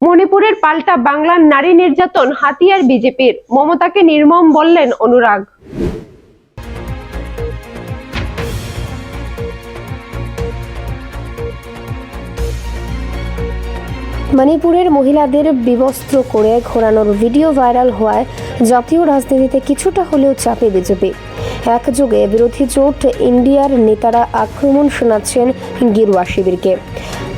মণিপুরের পাল্টা বাংলার নারী নির্যাতন হাতিয়ার বিজেপির, মমতাকে নির্মম বললেন অনুরাগ। মণিপুরের মহিলাদের বিবস্ত্র করে ঘোরানোর ভিডিও ভাইরাল হওয়ায় জাতীয় রাজনীতিতে কিছুটা হলেও চাপে বিজেপি। একযোগে বিরোধী জোট ইন্ডিয়ার নেতারা আক্রমণ শোনাচ্ছেন গেরুয়া শিবিরকে।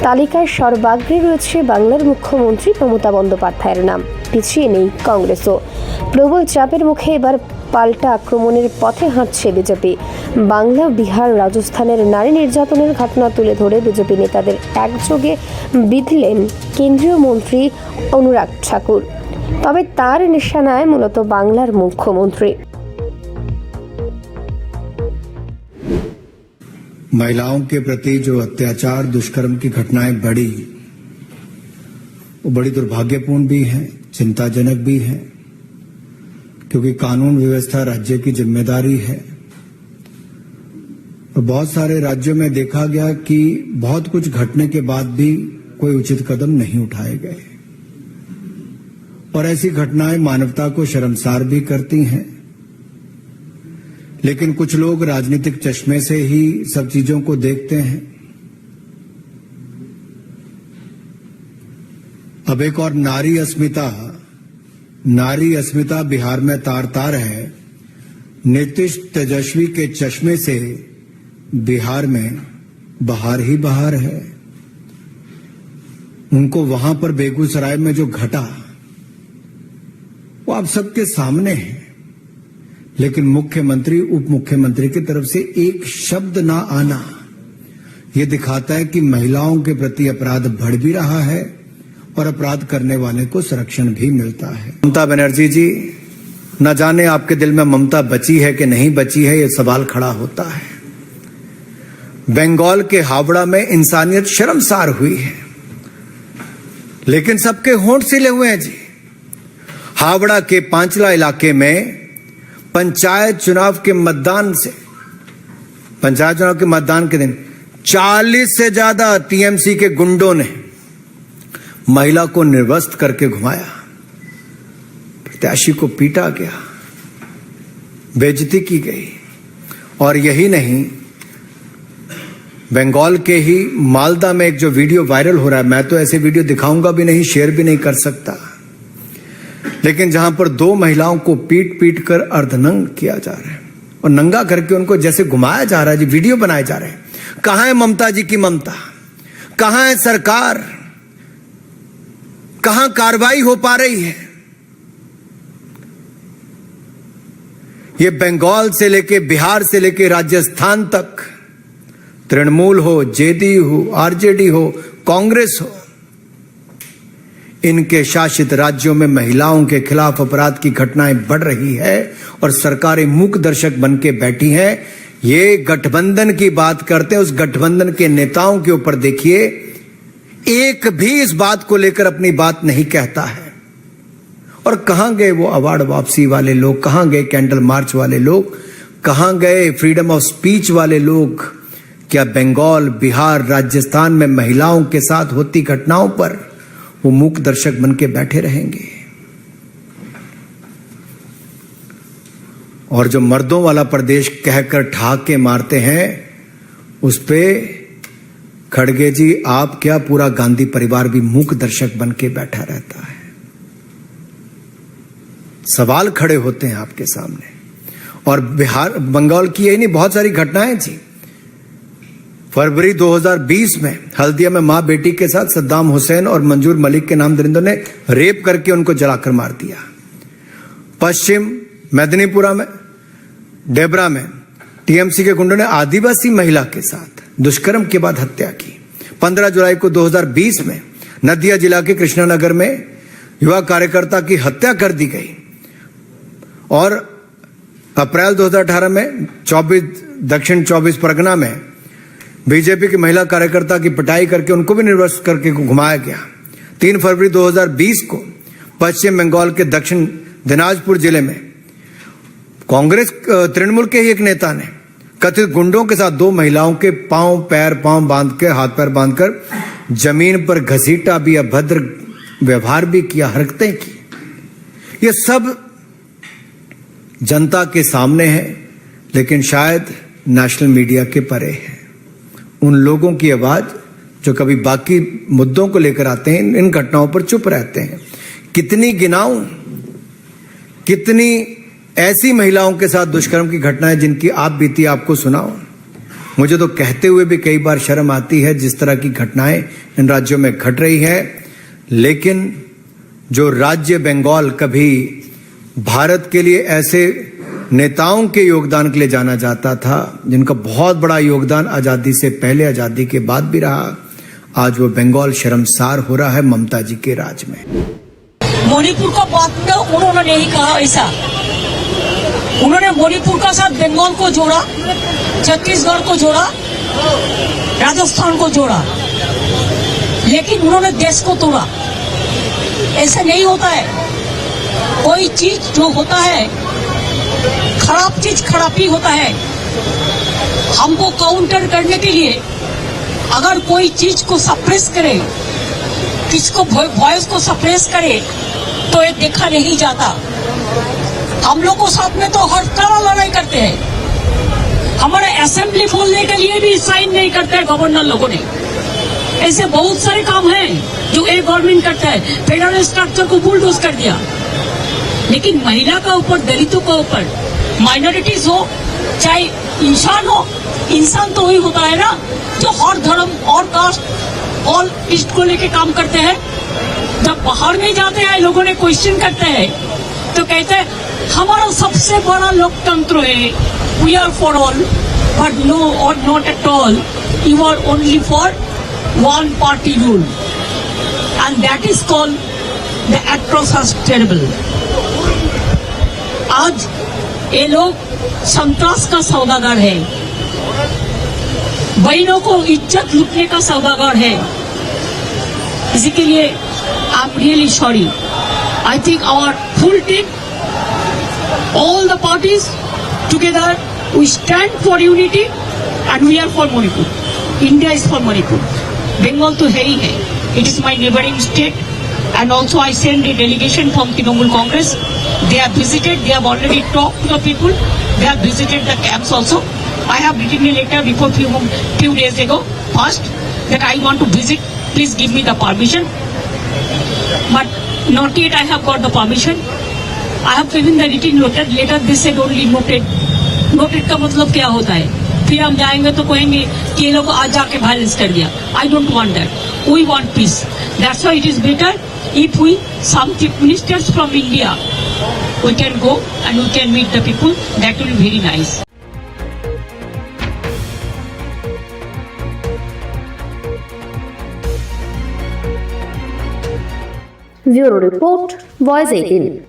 তালিকায় সর্বাগ্রে রয়েছে বাংলার মুখ্যমন্ত্রী মমতা বন্দ্যোপাধ্যায়ের নাম, পিছিয়ে নেই কংগ্রেসও। প্রবল চাপের মুখে এবার পাল্টা আক্রমণের পথে হাঁটছে বিজেপি। বাংলা, বিহার, রাজস্থানের নারী নির্যাতনের ঘটনা তুলে ধরে বিজেপি নেতাদের একযোগে বিঁধলেন কেন্দ্রীয় মন্ত্রী অনুরাগ ঠাকুর। তবে তার নিশানায় মূলত বাংলার মুখ্যমন্ত্রী। महिलाओं के प्रति जो अत्याचार, दुष्कर्म की घटनाएं बढ़ी, वो बड़ी दुर्भाग्यपूर्ण भी हैं, चिंताजनक भी हैं, क्योंकि कानून व्यवस्था राज्य की जिम्मेदारी है। और बहुत सारे राज्यों में देखा गया कि बहुत कुछ घटने के बाद भी कोई उचित कदम नहीं उठाए गए, और ऐसी घटनाएं मानवता को शर्मसार भी करती हैं। लेकिन कुछ लोग राजनीतिक चश्मे से ही सब चीजों को देखते हैं। अब एक और नारी अस्मिता बिहार में तार तार है। नीतीश तेजस्वी के चश्मे से बिहार में बहार ही बहार है। उनको वहां पर बेगूसराय में जो घटा वो आप सबके सामने है, लेकिन मुख्यमंत्री, उप मुख्यमंत्री की तरफ से एक शब्द ना आना ये दिखाता है कि महिलाओं के प्रति अपराध बढ़ भी रहा है और अपराध करने वाले को संरक्षण भी मिलता है। ममता बनर्जी जी, न जाने आपके दिल में ममता बची है कि नहीं बची है, ये सवाल खड़ा होता है। बंगाल के हावड़ा में इंसानियत शर्मसार हुई है, लेकिन सबके होंठ सिले हुए हैं जी। हावड़ा के पांचला इलाके में पंचायत चुनाव के मतदान के दिन 40 से ज्यादा टीएमसी के गुंडों ने महिला को निर्वस्त्र करके घुमाया, प्रत्याशी को पीटा गया, बेइज्जती की गई। और यही नहीं, बंगाल के ही मालदा में एक जो वीडियो वायरल हो रहा है, मैं तो ऐसे वीडियो दिखाऊंगा भी नहीं, शेयर भी नहीं कर सकता, लेकिन जहां पर 2 महिलाओं को पीट पीट कर अर्धनंग किया जा रहा है और नंगा करके उनको जैसे घुमाया जा रहा है जी, वीडियो बनाए जा रहे हैं। कहां है ममता जी की ममता? कहां है सरकार? कहां कार्रवाई हो पा रही है? ये बंगाल से लेके बिहार से लेके राजस्थान तक, तृणमूल हो, जेडीयू हो, आरजेडी हो, कांग्रेस हो, इनके शासित राज्यों में महिलाओं के खिलाफ अपराध की घटनाएं बढ़ रही है और सरकारें मूक दर्शक बन के बैठी हैं। ये गठबंधन की बात करते हैं, उस गठबंधन के नेताओं के ऊपर देखिए, एक भी इस बात को लेकर अपनी बात नहीं कहता है। और कहां गए वो अवार्ड वापसी वाले लोग? कहां गए कैंडल मार्च वाले लोग? कहां गए फ्रीडम ऑफ स्पीच वाले लोग? क्या बंगाल, बिहार, राजस्थान में महिलाओं के साथ होती घटनाओं पर वो मूक दर्शक बन के बैठे रहेंगे? और जो मर्दों वाला प्रदेश कहकर ठहाके मारते हैं, उस पे खड़गे जी, आप क्या, पूरा गांधी परिवार भी मूक दर्शक बन के बैठा रहता है। सवाल खड़े होते हैं आपके सामने। और बिहार, बंगाल की यही नहीं, बहुत सारी घटनाएं जी। फरवरी 2020 में हल्दिया में मां बेटी के साथ सद्दाम हुसैन और मंजूर मलिक के नाम दरिंदों ने रेप करके उनको जलाकर मार दिया। पश्चिम मेदिनीपुरा में, डेबरा में टीएमसी के गुंडों ने आदिवासी महिला के साथ दुष्कर्म के बाद हत्या की। 15 जुलाई को 2020 में नदिया जिला के कृष्णानगर में युवा कार्यकर्ता की हत्या कर दी गई। और अप्रैल 2018 में दक्षिण 24 परगना में बीजेपी की महिला कार्यकर्ता की पिटाई करके उनको भी निर्वस्त्र करके घुमाया गया। 3 फरवरी 2020 को पश्चिम बंगाल के दक्षिण दिनाजपुर जिले में कांग्रेस तृणमूल के ही एक नेता ने कथित गुंडों के साथ 2 महिलाओं के पांव बांध के, हाथ पैर बांधकर जमीन पर घसीटा भी, अभद्र व्यवहार भी किया, हरकतें की, ये सब जनता के सामने है, लेकिन शायद नेशनल मीडिया के परे है। उन लोगों की आवाज जो कभी बाकी मुद्दों को लेकर आते हैं, इन घटनाओं पर चुप रहते हैं। कितनी गिनाऊं, कितनी ऐसी महिलाओं के साथ दुष्कर्म की घटनाएं जिनकी आप बीती आपको सुनाऊं। मुझे तो कहते हुए भी कई बार शर्म आती है जिस तरह की घटनाएं इन राज्यों में घट रही है। लेकिन जो राज्य बंगाल कभी भारत के लिए ऐसे नेताओं के योगदान के लिए जाना जाता था, जिनका बहुत बड़ा योगदान आजादी से पहले, आजादी के बाद भी रहा, आज वो बंगाल शर्मसार हो रहा है ममता जी के राज में। मणिपुर का बात तो उन्होंने नहीं कहा ऐसा। उन्होंने मणिपुर का साथ बंगाल को जोड़ा, छत्तीसगढ़ को जोड़ा, राजस्थान को जोड़ा, लेकिन उन्होंने देश को तोड़ा। ऐसा नहीं होता है। कोई चीज जो होता है, खराब चीज खराब ही होता है। हमको काउंटर करने के लिए अगर कोई चीज को सप्रेस करे, किसको वॉइस को सप्रेस करे, तो ये देखा नहीं जाता। हम लोग को साथ में तो हर तरह लड़ाई करते हैं। हमारे असेंबली खोलने के लिए भी साइन नहीं करते हैं गवर्नर लोगों ने। ऐसे बहुत सारे काम हैं जो एक गवर्नमेंट करता है। फेडरल स्ट्रक्चर को बुलडोज कर दिया। लेकिन महिला का ऊपर, दलितों का ऊपर, माइनॉरिटीज हो चाहे इंसान हो, इंसान तो वही होता है ना जो हर धर्म और कास्ट और इष्ट को लेके काम करते हैं। जब बाहर में जाते हैं, लोगों ने क्वेश्चन करते हैं तो कहते हैं हमारा सबसे बड़ा लोकतंत्र है, we are for all, but no और not at all, you are only for one party rule, and that is called the atrocious terrible. आज ये लोग संतरास का सौदागर है, बहनों को इज्जत लूटने का सौदागर है। इसी के लिए I am really sorry. I think our full team, all the parties together, we stand for unity and we are for Manipur. India is for Manipur. Bengal to hai hi hai. It is my neighboring state, and also I send a delegation from Trinamool Congress. They have visited, they have already talked to the people, they have visited the camps also. I have written a letter before few days ago, first, that I want to visit, please give me the permission. But not yet I have got the permission. I have given the written letter, they said only noted. Noted का मतलब क्या होता है? फिर हम जाएंगे तो कहेंगे कि ये लोग आज जाके वायलेंस कर दिया। I don't want that. We want peace. That's why it is better if we, some chief ministers from India, we can go and we can meet the people. That will be very nice. Bureau Report, Voice 18।